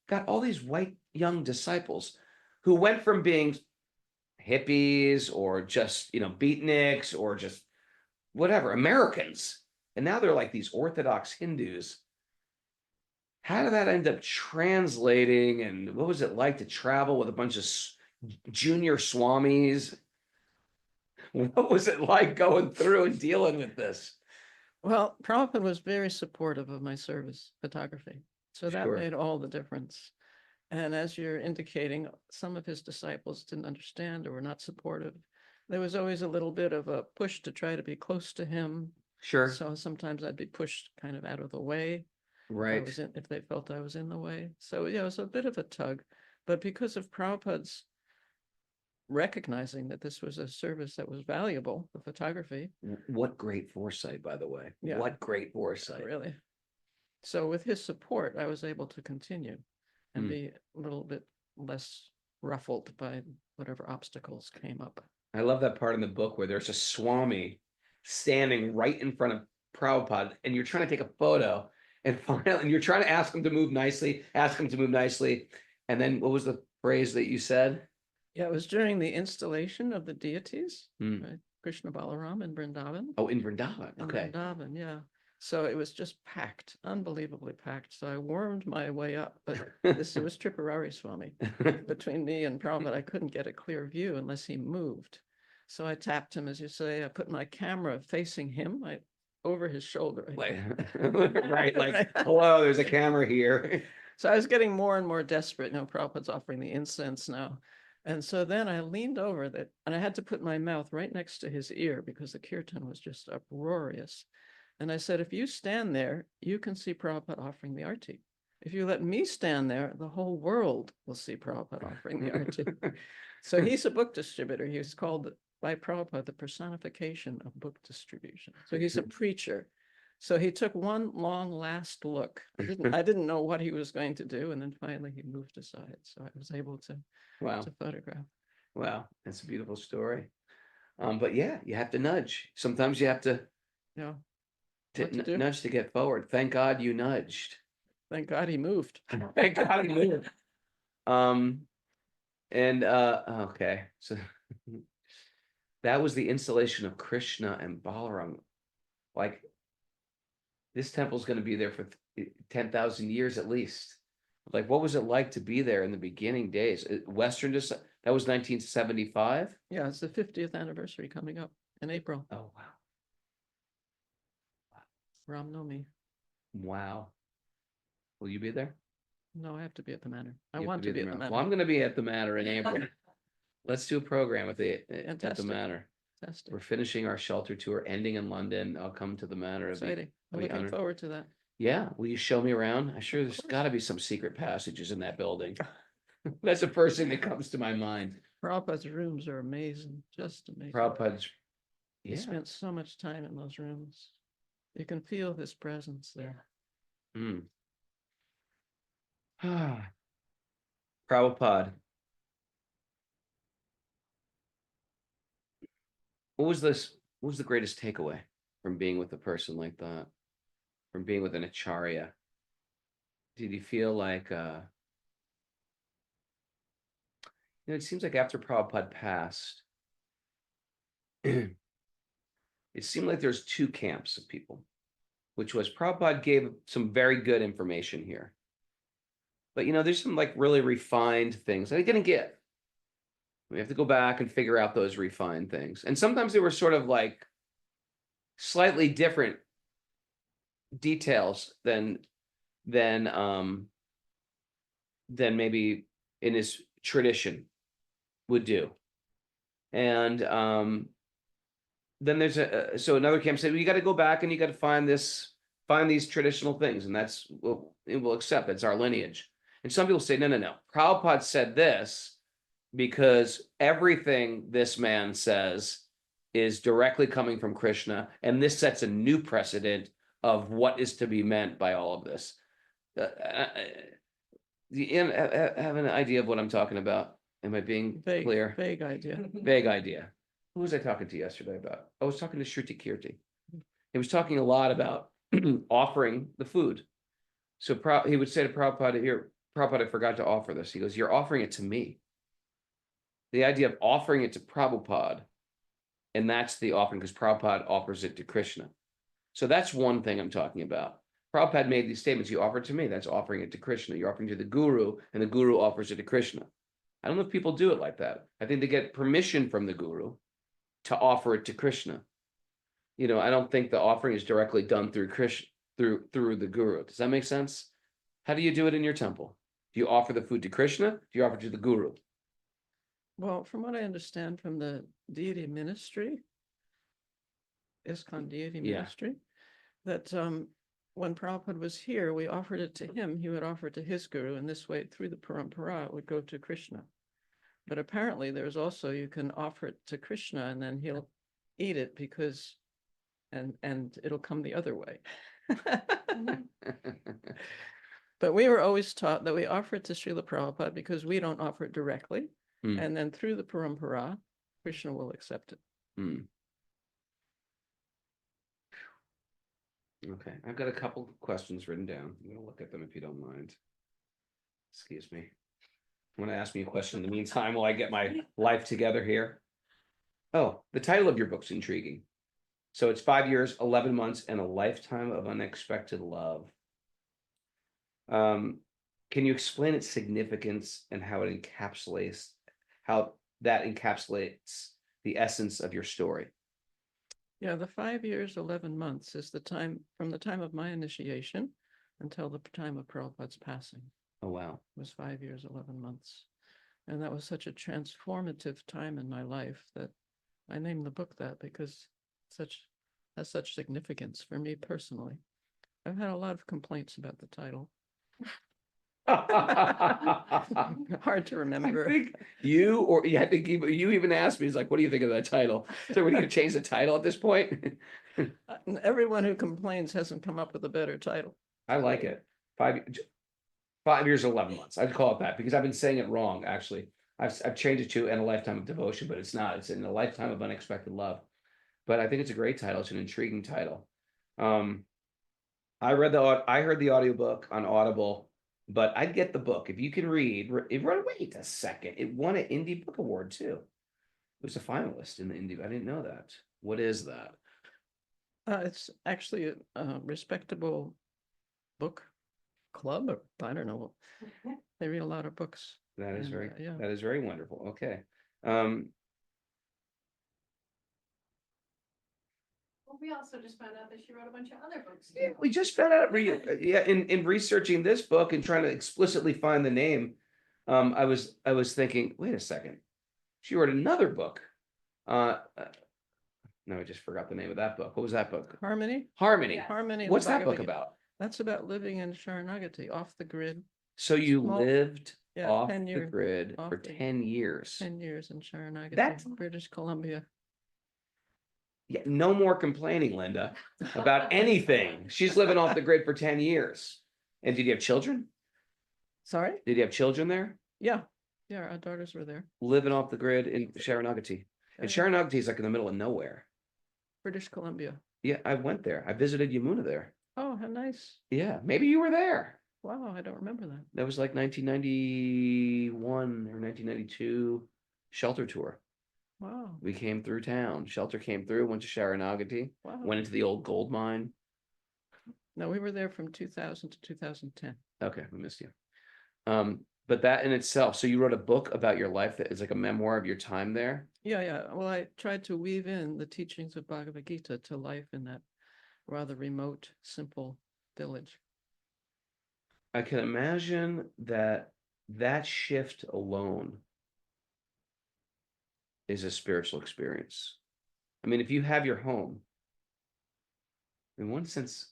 got all these white young disciples who went from being hippies or just beatniks or just whatever Americans, and now they're like these Orthodox Hindus. How did that end up translating, and what was it like to travel with a bunch of junior swamis? What was it like going through and dealing with this? Well, Prabhupada was very supportive of my service photography. So that Sure. made all the difference. And as you're indicating, some of his disciples didn't understand or were not supportive. There was always a little bit of a push to try to be close to him. Sure. So sometimes I'd be pushed kind of out of the way. Right. If they felt I was in the way. So yeah, it was a bit of a tug. But because of Prabhupada's recognizing that this was a service that was valuable, the photography. What great foresight, by the way. Yeah. What great foresight. Really. So with his support, I was able to continue and Mm. be a little bit less ruffled by whatever obstacles came up. I love that part in the book where there's a Swami standing right in front of Prabhupada, and you're trying to take a photo, and finally, and you're trying to ask him to move nicely, and then what was the phrase that you said? Yeah, it was during the installation of the deities, Mm. right? Krishna Balaram in Vrindavan. Oh, in Vrindavan. In Okay. Vrindavan, yeah. So it was just packed, unbelievably packed. So I wormed my way up, but it was Tripurari Swami. Between me and Prabhupada, I couldn't get a clear view unless he moved. So I tapped him, as you say. I put my camera facing him, over his shoulder. Right, like, hello, there's a camera here. So I was getting more and more desperate. Prabhupada's offering the incense now. And so then I leaned over and I had to put my mouth right next to his ear because the kirtan was just uproarious. And I said, if you stand there, you can see Prabhupada offering the arti. If you let me stand there, the whole world will see Prabhupada offering the arti. So he's a book distributor. He's called by Prabhupada the personification of book distribution. So he's a preacher. So he took one long last look. I didn't know what he was going to do. And then finally he moved aside. So I was able to photograph. Wow, that's a beautiful story. But yeah, you have to nudge. Sometimes you have to nudge to get forward. Thank God you nudged. Thank God he moved. Thank God he moved. Okay, so that was the installation of Krishna and Balaram. Like, this temple's going to be there for 10,000 years at least. Like, what was it like to be there in the beginning days? Western, that was 1975? Yeah, it's the 50th anniversary coming up in April. Oh, wow. Ram Navami. Wow. Will you be there? No, I have to be at the Manor. I You have want to be at the Manor. Well, I'm going to be at the Manor in April. Let's do a program at the Manor. Fantastic. We're finishing our shelter tour, ending in London. I'll come to the Manor. Exciting. I'm be looking honored. forward to that. Yeah, will you show me around? I'm sure there's got to be some secret passages in that building. That's the first thing that comes to my mind. Prabhupada's rooms are amazing, just amazing. Prabhupada's, He spent so much time in those rooms. You can feel his presence there. Mm. Prabhupada. What was the greatest takeaway from being with a person like that? From being with an acharya? Did you feel like, it seems like after Prabhupada passed, it seemed like there's two camps of people, which was Prabhupada gave some very good information here. But, there's some like really refined things that I didn't get. We have to go back and figure out those refined things. And sometimes they were sort of like slightly different details than than maybe in his tradition would do. And then there's so another camp said, well, you got to go back and you got to find these traditional things, and that's what we'll accept. It's our lineage. And some people say, no. Prabhupada said this because everything this man says is directly coming from Krishna, and this sets a new precedent of what is to be meant by all of this. You have an idea of what I'm talking about? Am I being clear? Vague idea. Vague idea. Who was I talking to yesterday about? I was talking to Shruti Kirti. He was talking a lot about offering the food. So he would say to Prabhupada, here, Prabhupada, I forgot to offer this. He goes, you're offering it to me. The idea of offering it to Prabhupada, and that's the offering, because Prabhupada offers it to Krishna. So that's one thing I'm talking about. Prabhupada made these statements, you offer it to me, that's offering it to Krishna. You're offering it to the Guru, and the Guru offers it to Krishna. I don't know if people do it like that. I think they get permission from the Guru to offer it to Krishna. You know, I don't think the offering is directly done through Krishna, through the Guru. Does that make sense? How do you do it in your temple? Do you offer the food to Krishna? Do you offer it to the Guru? Well, from what I understand from the deity ministry, ISKCON deity ministry, that when Prabhupada was here, we offered it to him, he would offer it to his guru, and this way, through the parampara, it would go to Krishna. But apparently there's also, you can offer it to Krishna and then he'll eat it because, and it'll come the other way. But we were always taught that we offer it to Srila Prabhupada because we don't offer it directly. And then through the parampara, Krishna will accept it. Okay, I've got a couple questions written down. I'm gonna look at them if you don't mind. Excuse me. Want to ask me a question in the meantime while I get my life together here? Oh, the title of your book's intriguing. So it's 5 years, 11 months, and a lifetime of unexpected love. Can you explain its significance and how that encapsulates the essence of your story? Yeah, the 5 years, 11 months is the time from the time of my initiation until the time of Prabhupada's passing. Oh, wow. It was 5 years, 11 months. And that was such a transformative time in my life that I named the book that because has such significance for me personally. I've had a lot of complaints about the title. Hard to remember. I think you even asked me, he's like, what do you think of that title? So we're going to change the title at this point? Everyone who complains hasn't come up with a better title. I like it. 5 years, 11 months. I'd call it that because I've been saying it wrong, actually. I've changed it to "And a Lifetime of Devotion," but it's not. It's "In a Lifetime of Unexpected Love." But I think it's a great title. It's an intriguing title. I heard the audiobook on Audible, but I'd get the book. If you can read, wait a second. It won an Indie Book Award too. It was a finalist in the Indie. I didn't know that. What is that? It's actually a respectable book club, or I don't know. They read a lot of books. That is yeah. That is very wonderful. Okay. We also just found out that she wrote a bunch of other books. Yeah, we just found out. In researching this book and trying to explicitly find the name, I was thinking, wait a second, she wrote another book. No, I just forgot the name of that book. What was that book? Harmony. Yeah. Harmony. What's that book about? That's about living in Sharanagati, off the grid. So you lived off 10 the years, grid for 10 years. 10 years in Sharanagati, That's- British Columbia. Yeah, no more complaining, Linda, about anything. She's living off the grid for 10 years. And did you have children? Sorry? Did you have children there? Yeah. Yeah, our daughters were there. Living off the grid in Sharanagati. And Sharanagati is like in the middle of nowhere. British Columbia. Yeah, I went there. I visited Yamuna there. Oh, how nice. Yeah, maybe you were there. Wow, I don't remember that. That was like 1991 or 1992 shelter tour. Wow. We came through town. Shelter came through, went to Sharanagati, Wow. went into the old gold mine. No, we were there from 2000 to 2010. Okay, we missed you. But that in itself, so you wrote a book about your life that is like a memoir of your time there? Yeah. Well, I tried to weave in the teachings of Bhagavad Gita to life in that rather remote, simple village. I can imagine that that shift alone is a spiritual experience. I mean, if you have your home, in one sense,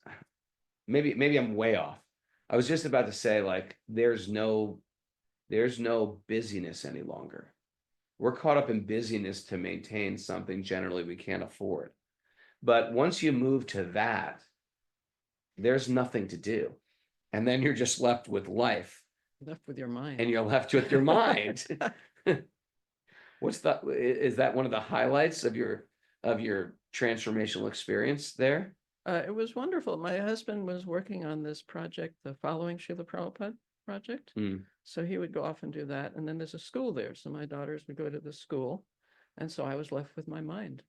maybe I'm way off. I was just about to say, like, there's no busyness any longer. We're caught up in busyness to maintain something generally we can't afford. But once you move to that, there's nothing to do. And then you're just left with life. Left with your mind. And you're left with your mind. Is that one of the highlights of your transformational experience there? It was wonderful. My husband was working on this project, the Following Srila Prabhupada project. Mm. So he would go off and do that. And then there's a school there. So my daughters would go to the school. And so I was left with my mind,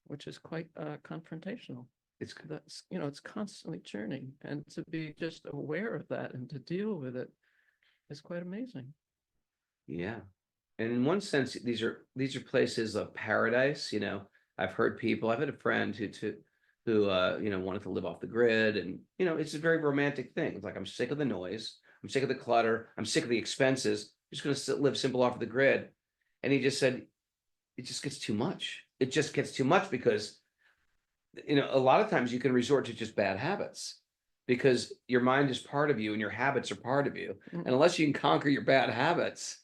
which is quite confrontational. It's constantly churning, and to be just aware of that and to deal with it is quite amazing. Yeah. And in one sense, these are places of paradise. I've heard people, I've had a friend who wanted to live off the grid, and it's a very romantic thing. It's like, I'm sick of the noise, I'm sick of the clutter, I'm sick of the expenses, I'm just going to live simple off the grid. And he just said, it just gets too much. It just gets too much because a lot of times you can resort to just bad habits because your mind is part of you and your habits are part of you. Mm. And unless you can conquer your bad habits.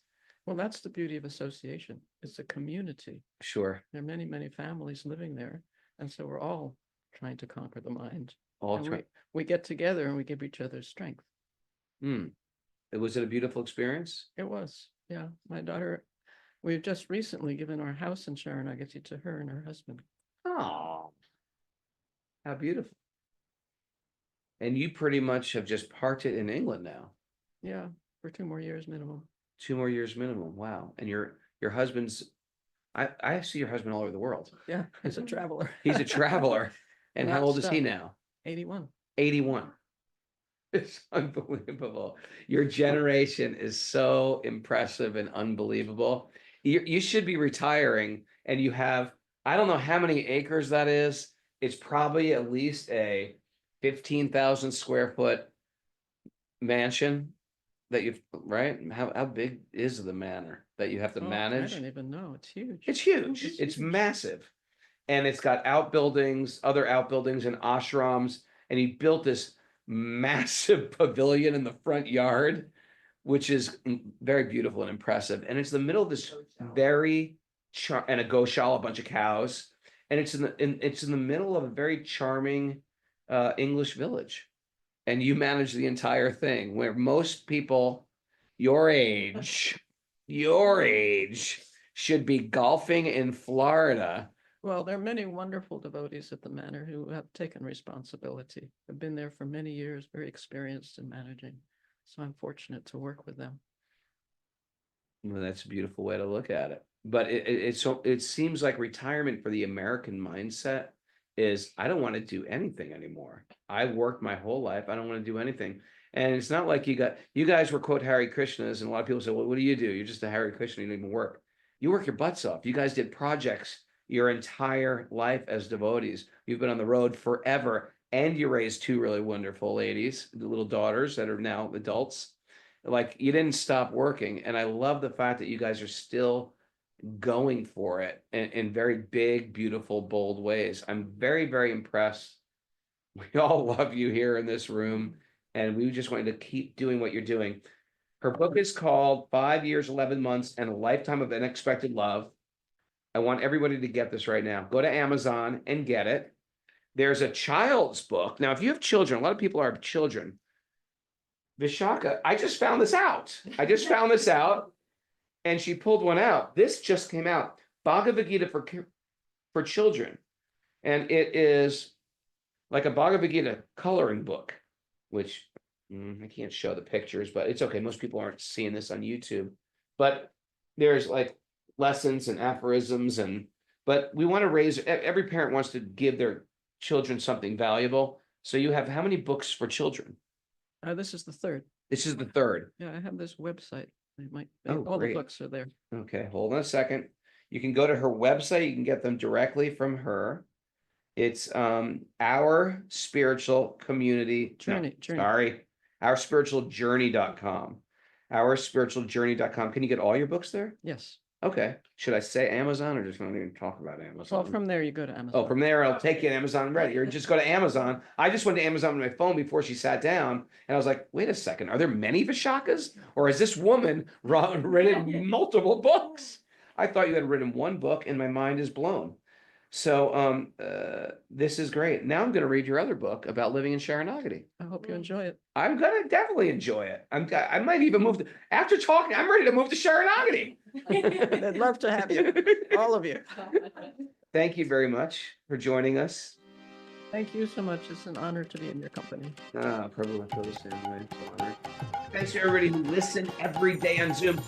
Well, that's the beauty of association. It's a community. Sure. There are many, many families living there. And so we're all trying to conquer the mind. We get together and we give each other strength. Was it a beautiful experience? It was. Yeah. My daughter, we've just recently given our house in Sharanagati to her and her husband. Oh, how beautiful. And you pretty much have just parked it in England now. Yeah, for 2 more years minimum. 2 more years minimum. Wow. And your husband's, I see your husband all over the world. Yeah, he's a traveler. He's a traveler. And how old is he Non-stop. now? 81. 81. It's unbelievable. Your generation is so impressive and unbelievable. You should be retiring, and you have, I don't know how many acres that is. It's probably at least a 15,000 square foot mansion that you've, right? How big is the manor that you have to manage? I don't even know. It's huge. It's huge. It's massive. And it's got outbuildings, other outbuildings and ashrams. And he built this massive pavilion in the front yard, which is very beautiful and impressive. And it's the middle of this and a goshala, a bunch of cows. And it's in the middle of a very charming English village. And you manage the entire thing, where most people your age should be golfing in Florida. Well, there are many wonderful devotees at the manor who have taken responsibility, have been there for many years, very experienced in managing. So I'm fortunate to work with them. Well, that's a beautiful way to look at it. But it seems like retirement for the American mindset is, I don't want to do anything anymore. I worked my whole life. I don't want to do anything. And it's not like you guys were, quote, Hare Krishnas, and a lot of people say, well, what do? You're just a Hare Krishna, you don't even work. You work your butts off. You guys did projects your entire life as devotees. You've been on the road forever, and you raised 2 really wonderful ladies, the little daughters that are now adults. Like, you didn't stop working. And I love the fact that you guys are still going for it in very big, beautiful, bold ways. I'm very, very impressed. We all love you here in this room, and we just want you to keep doing what you're doing. Her book is called 5 Years, 11 Months, and a Lifetime of Unexpected Love. I want everybody to get this right now. Go to Amazon and get it. There's a child's book. Now, if you have children, a lot of people have children. Vishaka, I just found this out. And she pulled one out. This just came out. Bhagavad Gita for children. And it is like a Bhagavad Gita coloring book, which I can't show the pictures, but it's okay. Most people aren't seeing this on YouTube. But there's like lessons and aphorisms, but we want to raise, every parent wants to give their children something valuable. So you have how many books for children? This is the third. This is the third. Yeah, I have this website. Oh, all great. the books are there. Okay, hold on a second. You can go to her website. You can get them directly from her. It's our spiritual community. Journey. Sorry, ourspiritualjourney.com. OurSpiritualJourney.com. Can you get all your books there? Yes. Okay. Should I say Amazon or just not even talk about Amazon? Well, from there you go to Amazon. Oh, from there, I'll take you to Amazon Ready, or just go to Amazon. I just went to Amazon on my phone before she sat down, and I was like, wait a second, are there many Vishakas? Or has this woman written multiple books? I thought you had written one book, and my mind is blown. So this is great. Now I'm going to read your other book about living in Sharanagati. I hope you enjoy it. I'm going to definitely enjoy it. I might even move after talking, I'm ready to move to Sharanagati. I'd love to have you, all of you. Thank you very much for joining us. Thank you so much. It's an honor to be in your company. Probably feel the same way. So honored. Thanks to everybody who listen every day on Zoom.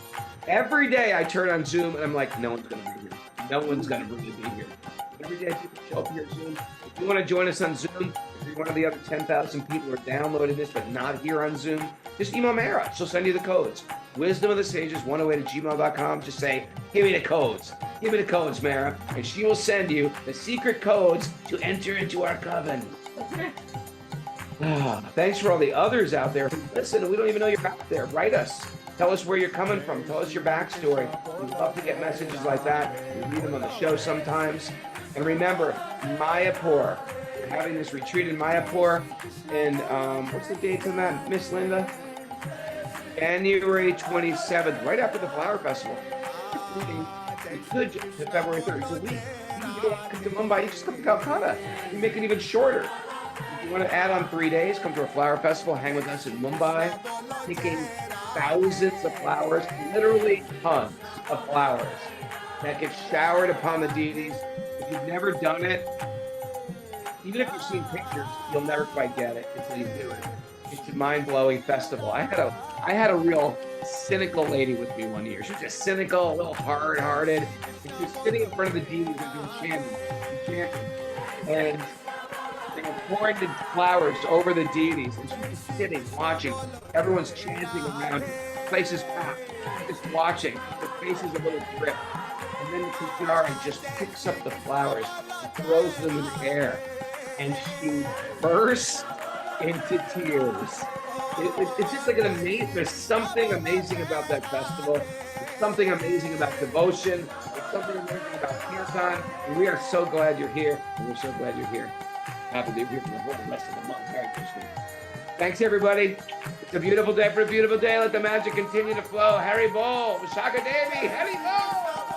Every day I turn on Zoom and I'm like, no one's going to be here. No one's going to really be here. Every day people show up here Zoom. If you want to join us on Zoom, if you're one of the other 10,000 people who are downloading this but not here on Zoom, just email Mara. She'll send you the codes. wisdomofthesages108@gmail.com. Just say, give me the codes. Give me the codes, Mara. And she will send you the secret codes to enter into our coven. Thanks for all the others out there who listen. We don't even know you're out there. Write us. Tell us where you're coming from. Tell us your backstory. We'd love to get messages like that. We read them on the show sometimes. And remember, Mayapur. We're having this retreat in Mayapur. And what's the date on that, Miss Linda? January 27th, right after the Flower Festival. It's good to February 3rd. So you come to Mumbai, you just come to Kolkata. We make it even shorter. If you want to add on 3 days, come to a flower festival, hang with us in Mumbai, picking thousands of flowers, literally tons of flowers that get showered upon the deities. If you've never done it, even if you've seen pictures, you'll never quite get it until you do it. It's a mind-blowing festival. I had a real cynical lady with me one year. She was just cynical, a little hard-hearted. And she was sitting in front of the deities and doing chanting. And they were pouring the flowers over the deities. And she was just sitting, watching. Everyone's chanting around her. Place is packed. Just watching. Her face is a little drip. And then the Pujari just picks up the flowers and throws them in the air. And she bursts into tears. It's just like an amazing, there's something amazing about that festival. There's something amazing about devotion. There's something amazing about Kirtan. And we are so glad you're here. And we're so glad you're here. Happy to be here for the whole rest of the month. Hare Krishna. Thanks, everybody. It's a beautiful day for a beautiful day. Let the magic continue to flow. Hare Bol. Vishaka Devi. Hare Bol.